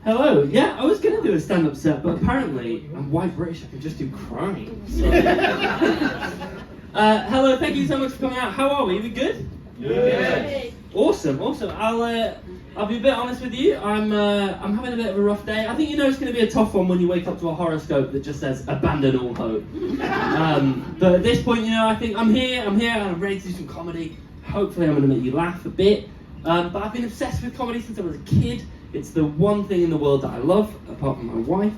Hello. Yeah, I was going to do a stand-up set, but apparently I'm white British. I can just do crime. So. Hello. Thank you so much for coming out. How are we? Are we good? Yeah. Awesome. I'll be a bit honest with you. I'm having a bit of a rough day. I think you know it's going to be a tough one when you wake up to a horoscope that just says abandon all hope. But at this point, you know, I think I'm here, and I'm ready to do some comedy. Hopefully, I'm going to make you laugh a bit. But I've been obsessed with comedy since I was a kid. It's the one thing in the world that I love, apart from my wife.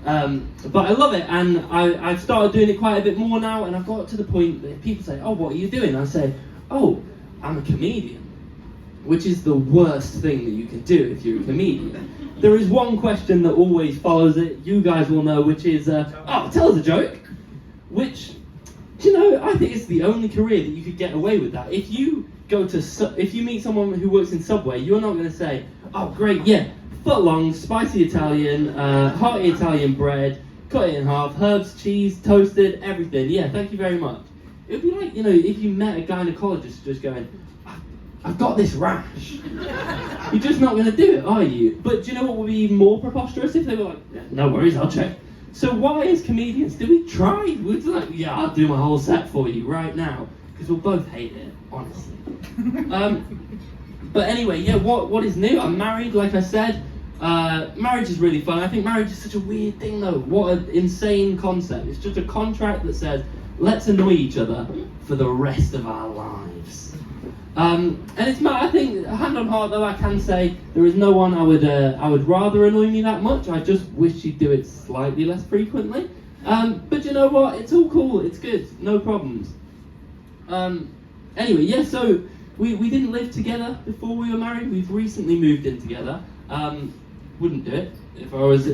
But I love it, and I've started doing it quite a bit more now. And I've got to the point that people say, "Oh, what are you doing?" I say, "Oh, I'm a comedian." Which is the worst thing that you can do if you're a comedian. There is one question that always follows it, you guys will know, which is, tell us a joke. Which, you know, I think it's the only career that you could get away with that. If you meet someone who works in Subway, you're not going to say, "Oh, great, yeah, foot long, spicy Italian, hearty Italian bread, cut it in half, herbs, cheese, toasted, everything. Yeah, thank you very much." It would be like, you know, if you met a gynecologist just going, "I've got this rash." You're just not going to do it, are you? But do you know what would be even more preposterous if they were like, "No worries, I'll check." So why, as comedians, do we try? We're just like, "Yeah, I'll do my whole set for you right now," because we'll both hate it, honestly. But anyway, yeah, what is new? I'm married, like I said. Marriage is really fun. I think marriage is such a weird thing, though. What an insane concept. It's just a contract that says, let's annoy each other for the rest of our lives. And it's I think, hand on heart though, I can say there is no one I would rather annoy me that much. I just wish she'd do it slightly less frequently. But you know what? It's all cool. It's good. No problems. Anyway, yeah. So we didn't live together before we were married. We've recently moved in together. Wouldn't do it if I was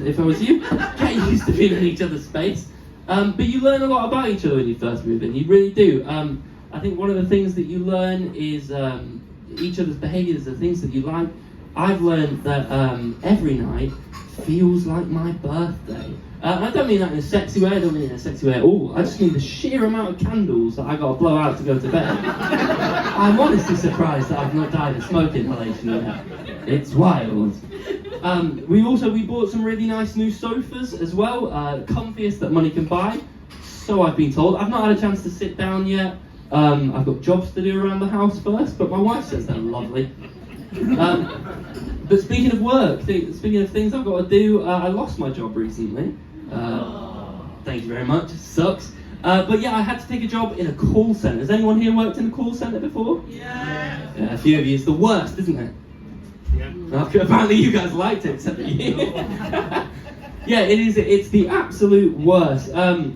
you. Get used to being in each other's space. But you learn a lot about each other when you first move in. You really do. I think one of the things that you learn is each other's behaviours, the things that you like. I've learned that every night feels like my birthday. I don't mean that in a sexy way, I don't mean it in a sexy way at all. I just mean the sheer amount of candles that I got to blow out to go to bed. I'm honestly surprised that I've not died of smoke inhalation yet. It's wild. We bought some really nice new sofas as well, comfiest that money can buy. So I've been told. I've not had a chance to sit down yet. I've got jobs to do around the house first, but my wife says they're lovely. But speaking of work, speaking of things I've got to do, I lost my job recently. Thank you very much. It sucks. But yeah, I had to take a job in a call centre. Has anyone here worked in a call centre before? Yeah. Yeah, a few of you. It's the worst, isn't it? Yeah. Okay, apparently you guys liked it, except for you. Yeah, it is. It's the absolute worst. To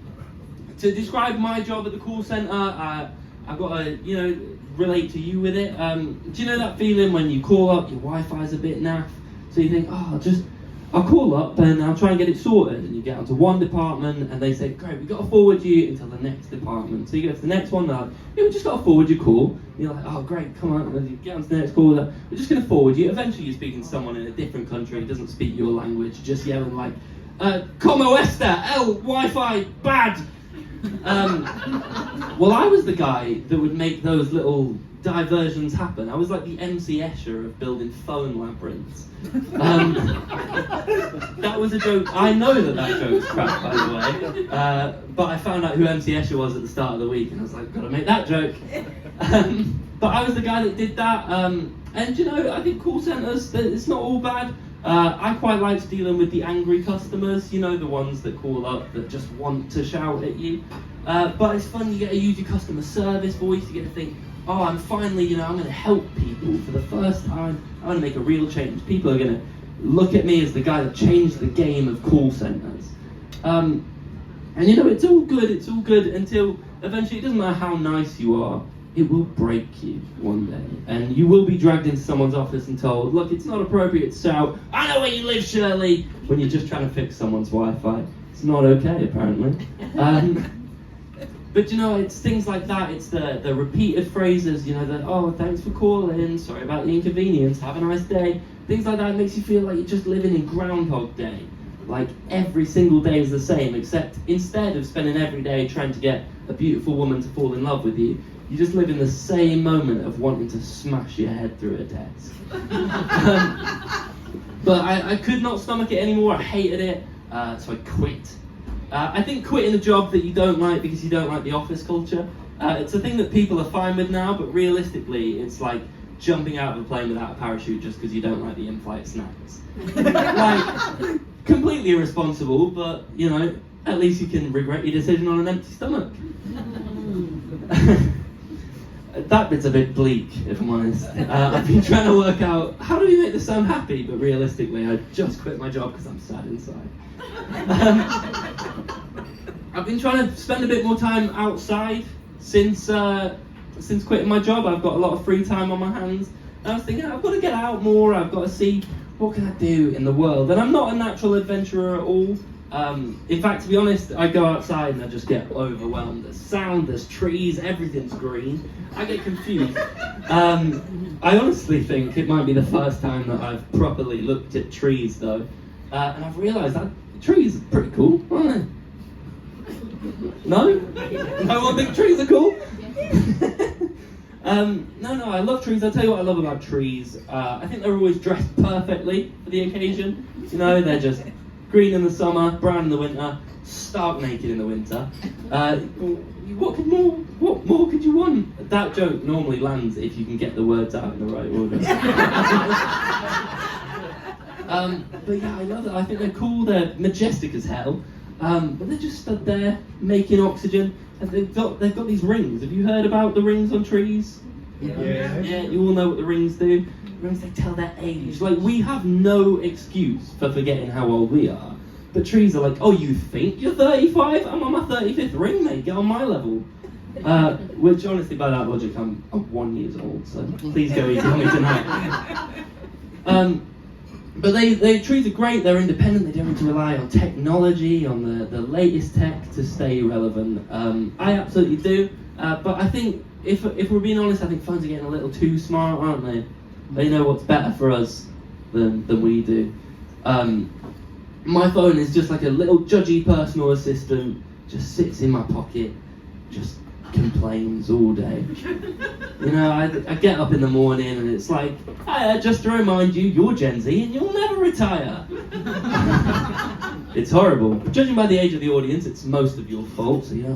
describe my job at the call centre, I've got to, relate to you with it. Do you know that feeling when you call up, your Wi-Fi's a bit naff, so you think, I'll call up and I'll try and get it sorted, and you get onto one department and they say, "Great, we've got to forward you until the next department." So you go to the next one, they're like, "Yeah, we just got to forward your call." And you're like, "Oh, great, come on." And you get onto the next call, we're just going to forward you. Eventually you're speaking to someone in a different country who doesn't speak your language, just yelling like, "Como esta? El Wi-Fi bad." Well, I was the guy that would make those little diversions happen. I was like the MC Escher of building phone labyrinths. That was a joke. I know that joke's crap, by the way. But I found out who MC Escher was at the start of the week, and I was like, gotta make that joke. But I was the guy that did that. And I think call centres, it's not all bad. I quite liked dealing with the angry customers, the ones that call up that just want to shout at you. But it's fun, you get to use your customer service voice, you get to think, oh, I'm finally, I'm going to help people for the first time. I'm going to make a real change. People are going to look at me as the guy that changed the game of call centres. And it's all good until eventually, it doesn't matter how nice you are, it will break you one day. And you will be dragged into someone's office and told, look, it's not appropriate to shout, "I know where you live, Shirley," when you're just trying to fix someone's Wi-Fi. It's not okay, apparently. But it's things like that. It's the repeated phrases, "Oh, thanks for calling, sorry about the inconvenience, have a nice day." Things like that makes you feel like you're just living in Groundhog Day. Like every single day is the same, except instead of spending every day trying to get a beautiful woman to fall in love with you, you just live in the same moment of wanting to smash your head through a desk. But I could not stomach it anymore. I hated it, so I quit. I think quitting a job that you don't like because you don't like the office culture, it's a thing that people are fine with now, but realistically, it's like jumping out of a plane without a parachute just because you don't like the in-flight snacks. Like, completely irresponsible, but, you know, at least you can regret your decision on an empty stomach. That bit's a bit bleak, if I'm honest. I've been trying to work out, how do we make this sound happy? But realistically, I just quit my job because I'm sad inside. I've been trying to spend a bit more time outside since quitting my job. I've got a lot of free time on my hands. And I was thinking, I've got to get out more. I've got to see what can I do in the world. And I'm not a natural adventurer at all. In fact, to be honest, I go outside and I just get overwhelmed. There's sound, there's trees, everything's green. I get confused. I honestly think it might be the first time that I've properly looked at trees, though. And I've realised that trees are pretty cool, aren't they? No? No one think trees are cool? No, I love trees. I'll tell you what I love about trees. I think they're always dressed perfectly for the occasion. You know, they're just green in the summer, brown in the winter, stark naked in the winter. What more could you want? That joke normally lands if you can get the words out in the right order. But yeah, I love it. I think they're cool. They're majestic as hell. But they're just stood there making oxygen, and they've got these rings. Have you heard about the rings on trees? Yeah. Yeah, you all know what the rings do. Rings, they tell their age. Like, we have no excuse for forgetting how old we are. But trees are like, oh, you think you're 35? I'm on my 35th ring, mate. Get on my level. Which, honestly, by that logic, I'm 1 year old. So please go easy on me tonight. But trees are great. They're independent. They don't need to rely on technology, on the latest tech to stay relevant. I absolutely do. But I think, if we're being honest, I think phones are getting a little too smart, aren't they? They know what's better for us than we do. My phone is just like a little judgy personal assistant. Just sits in my pocket, just complains all day. You know, I get up in the morning and it's like, hey, just to remind you, you're Gen Z and you'll never retire. It's horrible. But judging by the age of the audience, it's most of your fault, so yeah.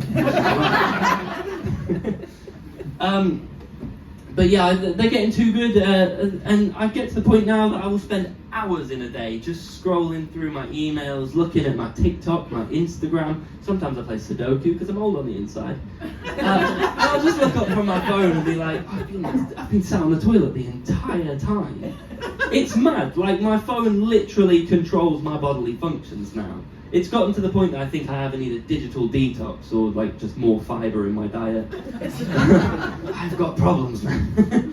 But yeah, they're getting too good, and I get to the point now that I will spend hours in a day just scrolling through my emails, looking at my TikTok, my Instagram. Sometimes I play Sudoku because I'm old on the inside. And I'll just look up from my phone and be like, I've been sat on the toilet the entire time. It's mad. Like, my phone literally controls my bodily functions now. It's gotten to the point that I think I either need a digital detox or like just more fibre in my diet. I've got problems, man.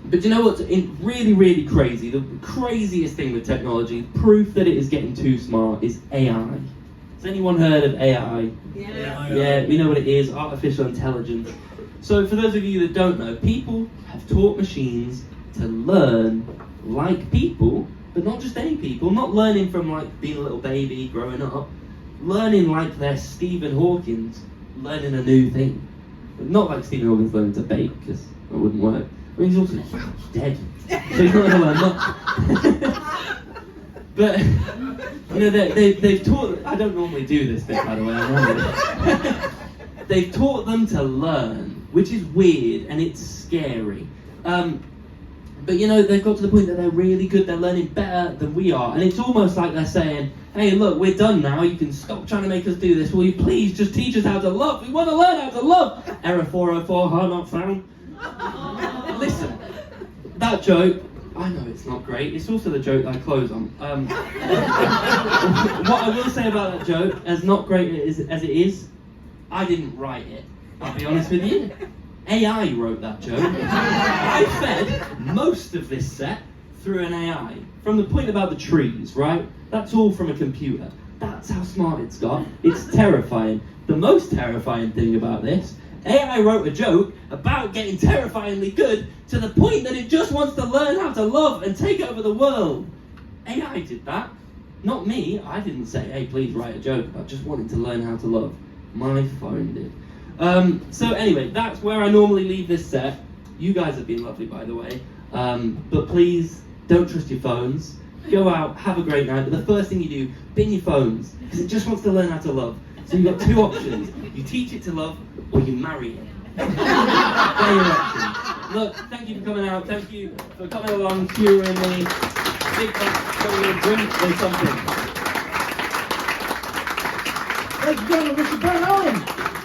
But you know what's really, really crazy? The craziest thing with technology, proof that it is getting too smart, is AI. Has anyone heard of AI? Yeah, we know what it is, artificial intelligence. So for those of you that don't know, people have taught machines to learn like people, but not just any people, not learning from like being a little baby, growing up, learning like they're Stephen Hawking's, learning a new thing. But not like Stephen Hawking's learning to bake, because that wouldn't work. I mean, he's also dead, so he's not going to learn much. But, you know, they've taught, I don't normally do this bit, by the way, they've taught them to learn, which is weird, and it's scary. But you know, they've got to the point that they're really good, they're learning better than we are, and it's almost like they're saying, hey look, we're done now, you can stop trying to make us do this, will you please just teach us how to love, we want to learn how to love! Error 404, heart not found. Listen, that joke, I know it's not great, it's also the joke that I close on. What I will say about that joke, as not great as it is, I didn't write it, I'll be honest with you. AI wrote that joke. I fed most of this set through an AI. From the point about the trees, right? That's all from a computer. That's how smart it's got. It's terrifying. The most terrifying thing about this, AI wrote a joke about getting terrifyingly good to the point that it just wants to learn how to love and take over the world. AI did that. Not me. I didn't say, hey, please write a joke about just wanting to learn how to love. My phone did. So anyway, that's where I normally leave this set. You guys have been lovely, by the way. But please don't trust your phones. Go out, have a great night, but the first thing you do, bin your phones, because it just wants to learn how to love. So you've got two options. You teach it to love, or you marry it. They're your options. Look, thank you for coming out. Thank you for coming along, cheering me. Big thanks for drink or something. Ladies and gentlemen, Mr. Ben Owen.